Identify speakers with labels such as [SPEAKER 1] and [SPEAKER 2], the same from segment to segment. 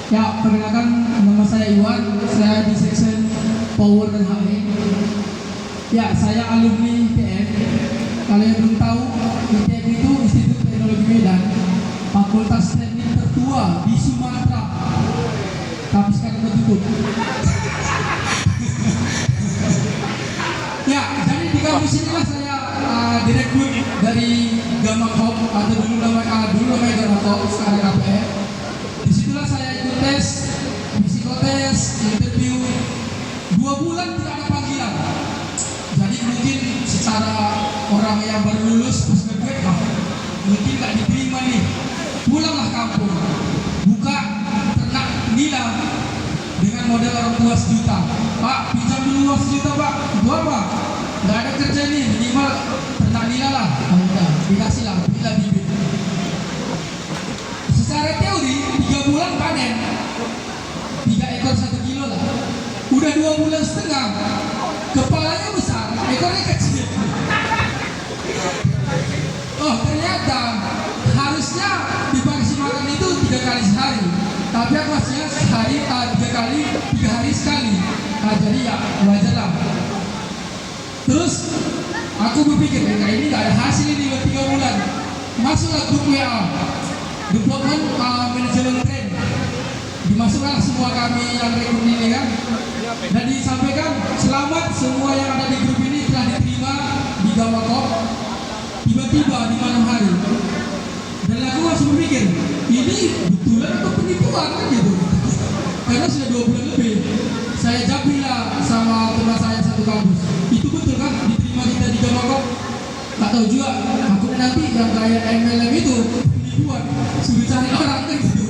[SPEAKER 1] Ya, perkenalkan nama saya Iwan, saya di section Power dan HE. Ya, saya alumni ITF. Kalau yang belum tahu, ITF itu Institut Teknologi Medan, fakultas teknik tertua di Sumatera. Tapi sekarang udah tutup. Ya, jadi di kampus inilah saya direkrut dari Gamma Hop atau dulu namanya Gamma Hop, sekarang KPR. Disitulah saya ikut tes, psikotes, interview. 2 bulan tidak ada panggilan. Jadi mungkin secara orang yang baru lulus postgraduate, mungkin nggak diterima nih. Pulanglah kampung, buka ternak nila dengan modal orang tua 1 juta. Pak, pinjam dulu uang 1 juta pak. Itu apa? Nggak ada kerja nih, minimal ternak nila lah. Udah, dikasih lah, bila bibit. Secara teori 3 bulan panen 3 ekor 1 kilo lah. Udah 2 bulan setengah, kepalanya besar, ekornya kecil. Oh ternyata harusnya dikasih makan itu 3 kali sehari, tapi aku kasihnya sehari 3 kali, 3 hari sekali. Nah jadi ya wajar lah. Terus aku berpikir kayak ini gak ada hasil ini buat 3 bulan. Masuklah grup WA, development manajemen trend. Dimasukkan semua kami yang rekrut ini kan, dan disampaikan selamat semua yang ada di grup ini telah diterima di Gamma Hop. Tiba-tiba di malam hari, dan aku langsung berpikir ini betulan atau penipuan kan gitu, karena sudah 2 bulan lebih. Saya jabrilah sama teman saya satu kampus, itu betul kan diterima kita di Gamma Hop? Tak tahu juga, aku nanti yang kayak MLM itu penipuan, suruh cari orang kan gitu.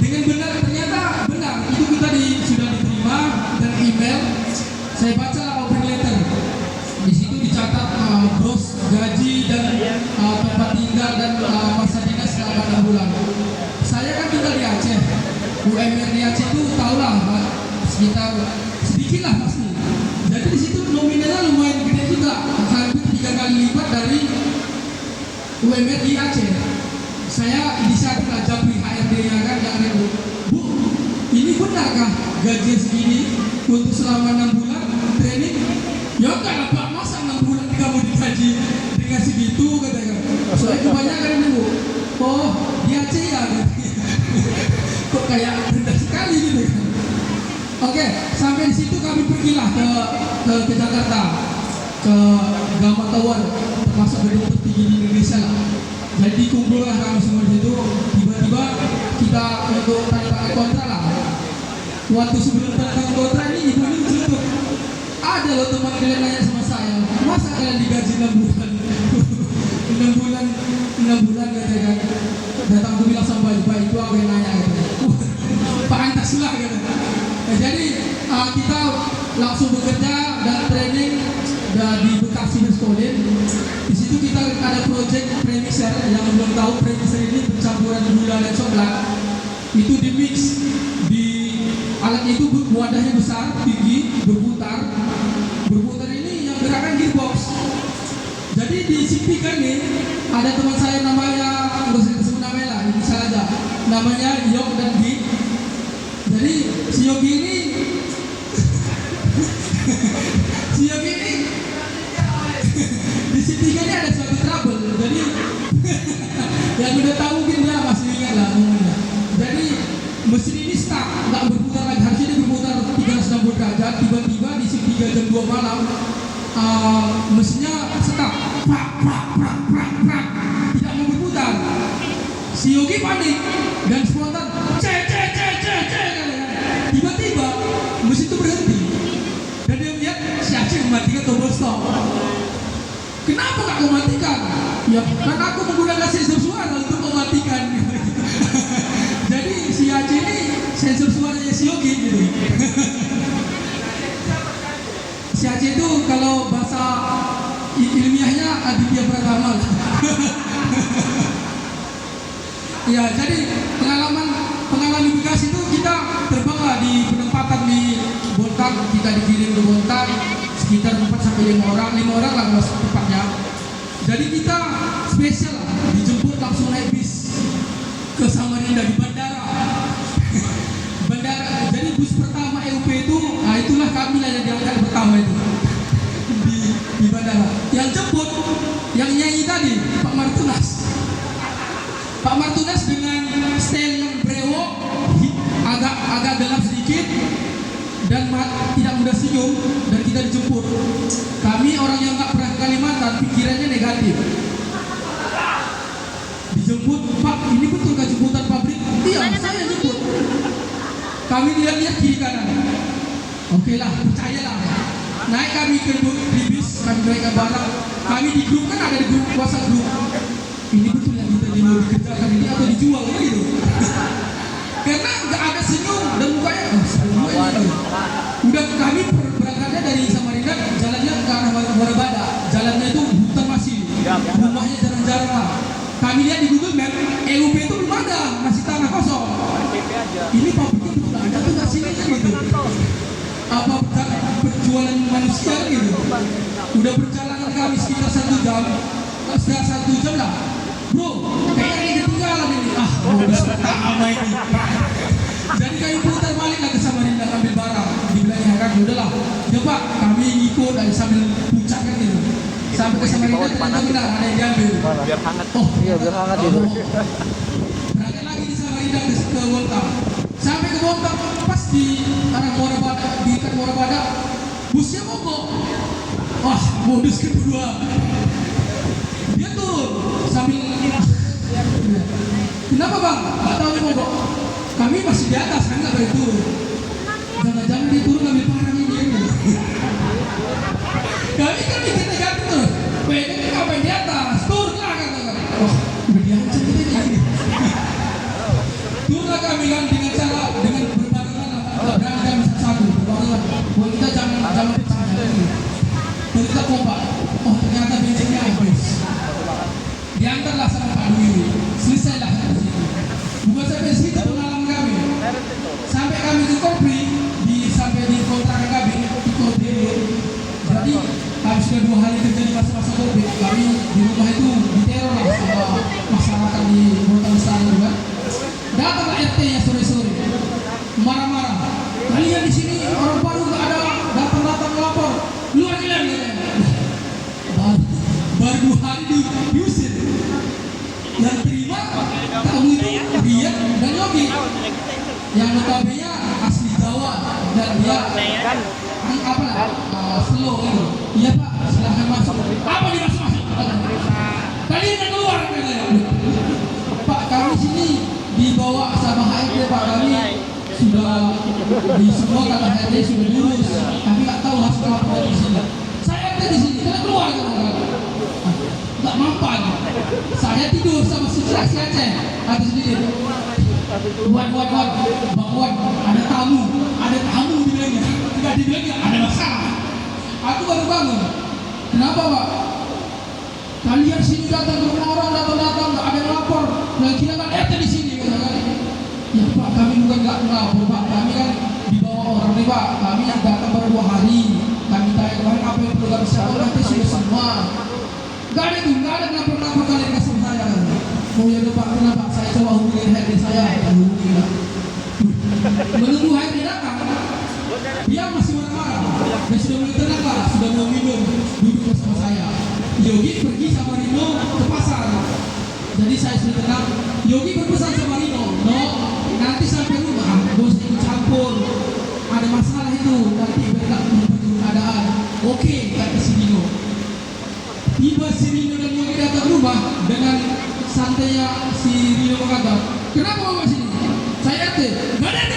[SPEAKER 1] Dengan benar, ternyata benar itu kita sudah diterima dan email. Saya baca offering letter, di situ dicatat gross gaji dan tempat tinggal dan masa dinas selama 6 bulan. Saya kan tinggal di Aceh, UMR di Aceh itu tahulah sekitar sedikit lah pasti. Jadi di situ nominalnya lumayan gede juga, hampir 3 kali lipat dari UMR di Aceh. Saya inisiatif lah Japri HRD-nya kan yang ribut. Bu, ini benarkah gaji segini untuk selama 6 bulan training? Ya enggak lah Pak, masa 6 bulan kamu digaji dengan segitu katanya. Soalnya kebanyakan ini Bu. Oh, di Aceh ya katanya. Kok kayak rendah sekali gitu kan. Oke, sampai di situ kami pergilah ke Jakarta, ke Gamma Tower, termasuk gedung tertinggi di Indonesia lah. Jadi kumpullah kami semua di situ. Tiba-tiba kita untuk tanda kontrak lah. Waktu sebelum tanda kontrak ini ibu ini celutuk. Ada loh teman kalian nanya sama saya, masa kalian digaji 6 bulan? 6 bulan katanya. Datang aku bilang sama Pak itu aku yang nanya katanya. Pak antas lah katanya. Nah, jadi kita langsung bekerja dan training di Bekasi Beskolin. Di situ kita ada project premixer. Yang belum tahu, premixer ini pencampuran gula dan coklat. Itu di mix di alat itu, wadahnya besar, tinggi, berputar. Berputar ini yang gerakan gearbox. Jadi di CPK ini ada teman saya namanya, nggak usah disebut namanya lah, ini saja. Namanya Yok dan Gi. Jadi si Yogi ini di CPK ini ada suatu trouble. Jadi yang udah tahu mungkin dia masih ingat lah ngomongnya. Jadi mesin ini stuck, nggak berputar lagi. Harusnya dia berputar 360 derajat. Tiba-tiba di shift 3 jam 2 malam mesinnya stuck, tidak mau berputar. Si Yogi panik dan spontan tiba-tiba mesin itu berhenti dan dia melihat si Aceh mematikan tombol stop. Kenapa gak kau matikan? Ya karena aku menggunakan sensor suara untuk mematikan. Jadi si Aceh ini sensor suaranya si Yogi gitu. Si Aceh itu kalau bahasa ilmiahnya Aditya Pratama. Ya jadi pengalaman di Bekasi itu kita terbang lah di penempatan di Bontang. Kita dikirim ke Bontang sekitar 4-5 orang lah mas tepatnya. Jadi kita spesial lah, dijemput langsung naik bis ke Samarinda di bandara. tunas dengan style yang brewok, agak gelap sedikit dan tidak mudah senyum, dan kita dijemput. Kami orang yang nggak pernah ke Kalimantan, pikirannya negatif. Dijemput, Pak, ini betul kan jemputan pabrik? Iya, saya jemput. Kami lihat-lihat kiri kanan. Oke lah, percayalah. Naik kami ke bis, kami naikkan barang. Kami di grup, kan ada di grup WhatsApp grup. Ini betul yang kita mau dikerjakan ini atau dijual gitu. Karena nggak ada senyum dan mukanya senyum aja. Udah kami berangkatnya dari Samarinda, jalannya ke arah Warabada. Jalannya itu hutan masih, rumahnya jarang-jarang lah. Kami lihat di Google Map, EUP itu belum ada, masih tanah kosong. Ini pabriknya betul ada tuh nggak sih gitu. Apa perjualan manusia gitu. Udah perjalanan kami sekitar 1 jam, setelah 1 jam lah. Bro, kayaknya ini ketinggalan ini. Udah pertama ini. Jadi kami putar balik lah ke Samarinda ambil barang. Dibilangnya kan, udahlah. Coba kami ngikut dari sambil puncak kan gitu. Sampai ke Samarinda ternyata benar ada yang diambil.
[SPEAKER 2] Biar hangat.
[SPEAKER 3] Iya, biar hangat itu.
[SPEAKER 1] Berangkat lagi di Samarinda ke Bontang. Sampai ke Bontang pas di arah Morabada, di dekat Morabada, busnya mogok. Wah, modus kedua. Dia turun sambil kenapa bang? Gak tahu dia mogok. Kami masih di atas kan, nggak boleh turun. Jangan-jangan dia turun ambil barang ini. Kami kan mikir negatif terus. Pengen ngapain di atas? Turunlah katakan. Wah, udah diancam kita ini. Turunlah kami kan dengan cara berbarengan lah. Berani kami satu berbarengan. Buat kita jangan percaya. Terus kita kompak. Oh ternyata bensinnya habis. Diantarlah sama Pak Dwi. Selesailah di situ. Bukan sampai situ pengalaman kami. Sampai kami ke Kopri, sampai di kontrakan kami di Kopri. Jadi kami sudah 2 hari kerja di masa-masa Kopri. Kami di rumah itu diteror lah sama masyarakat di Bontang Selatan juga. Datanglah RT-nya sore-sore, marah-marah. Kalian di sini orang baru nggak ada, datang lapor. Luar kalian katanya. Baru 2 hari diusir. Yang terima kamu itu Rian dan Yogi. Yang notabene asli Jawa dan dia apa lah slow gitu. Iya Pak, silahkan masuk. Apa dimasuk? Kalian yang keluar katanya. Pak, kami sini dibawa sama HRD Pak, kami sudah di semua kata HRD sudah lulus, tapi nggak tahu hasil apa di sini. Saya ada di sini, kita keluar kan? Nggak mampan. Saya tidur sama si Aceh atas sendiri. Buat Bang Wan, ada tamu dibilangnya. Tidak dibilangnya ada masalah. Aku baru bangun. Kenapa Pak? Kalian sini datang ke rumah orang, datang nggak ada yang lapor. Yang kita kan RT di sini kan? Ya Pak, kami bukan nggak lapor Pak. Kami kan dibawa orang nih Pak. Kami datang baru 2 hari. Kami tanya kemarin apa yang perlu kami siapkan, nanti sudah semua. Gak ada kenapa kalian kasih saya kan? Oh ya Pak, kenapa? Saya coba hubungi HRD saya, hubungi lah. Menunggu HRD datang, dia masih marah-marah. Dan sudah mulai tenang lah, sudah mau minum, duduk bersama saya. Yogi pergi sama Rino ke pasar. Jadi saya sudah tenang. Yogi berpesan sama Rino, no, nanti sampai rumah, bos ikut campur. Ada masalah itu, nanti berdak menunjukkan keadaan. Oke, kata si Rino. Tiba si Rino dan Yogi datang rumah dengan santainya si Rino berkata, kenapa mau sini? Saya RT, gak ada